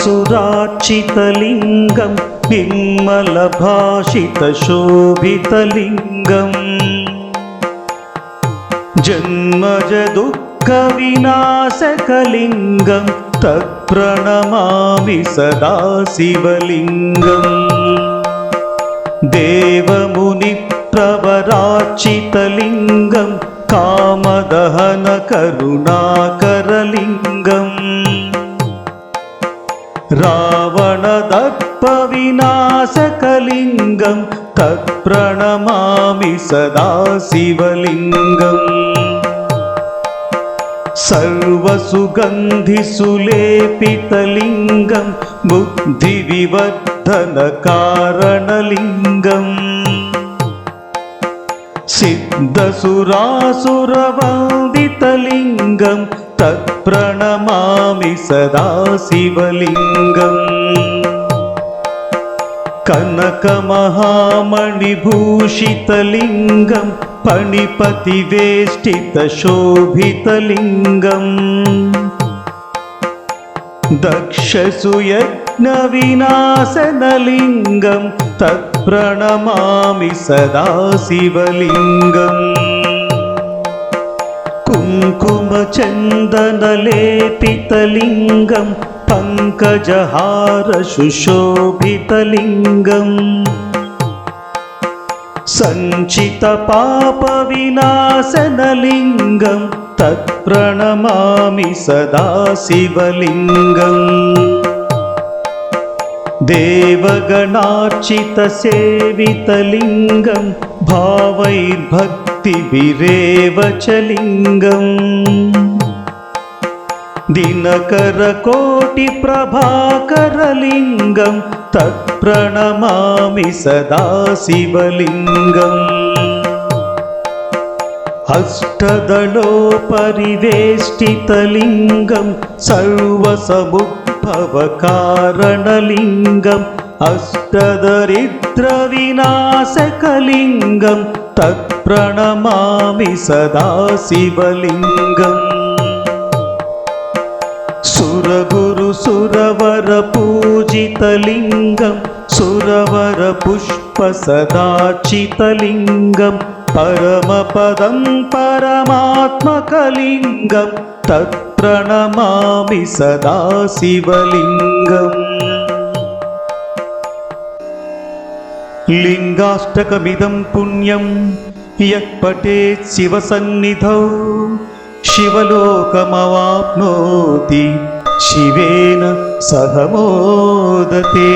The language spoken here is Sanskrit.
सुरार्चितलिङ्गं निर्मलभाषितशोभितलिङ्गम् जन्मजदुःखविनाशकलिङ्गं तत्प्रणमामि सदा शिवलिङ्गम् देवमुनिप्रवरार्चितलिङ्गं कामदहनकरुणाकरलिङ्गम् रावणदर्पविनाशकलिङ्गं तत्प्रणमामि सदा शिवलिङ्गम् सर्वसुगन्धिसुलेपितलिङ्गं बुद्धिविवर्धनकारणलिङ्गम् सिद्धसुरासुरवन्दितलिङ्गं तत्प्रणमामि सदा शिवलिङ्गम् कनकमहामणिभूषितलिङ्गं फणिपतिवेष्टितशोभितलिङ्गम् दक्षसुयज्ञविनाशनलिङ्गं तत्प्रणमामि सदा शिवलिङ्गम् कुङ्कुमचन्दनलेपितलिङ्गं पङ्कजहारशुशोभितलिङ्गम् सञ्चितपापविनाशनलिङ्गं तत्प्रणमामि सदा शिवलिङ्गम् देवगणार्चितसेवितलिङ्गं भावैर्भक्तिभिरेव च लिङ्गम् दिनकरकोटिप्रभाकरलिङ्गं तत्प्रणमामि सदा शिवलिङ्गम् अष्टदलोपरिवेष्टितलिङ्गं सर्वसमुद्भवकारणलिङ्गम् अष्टदरिद्रविनाशकलिङ्गं तत्प्रणमामि सदा शिवलिङ्गम् सुरगुरुसुरवरपूजितलिङ्गं सुरवरपुष्पसदार्चितलिङ्गं परमपदं परमात्मकलिङ्गं तत्प्रणमामि सदा शिवलिङ्गम् लिङ्गाष्टकमिदं पुण्यं यः पठेत् शिवसन्निधौ शिवलोकमवाप्नोति शिवेन सह मोदते।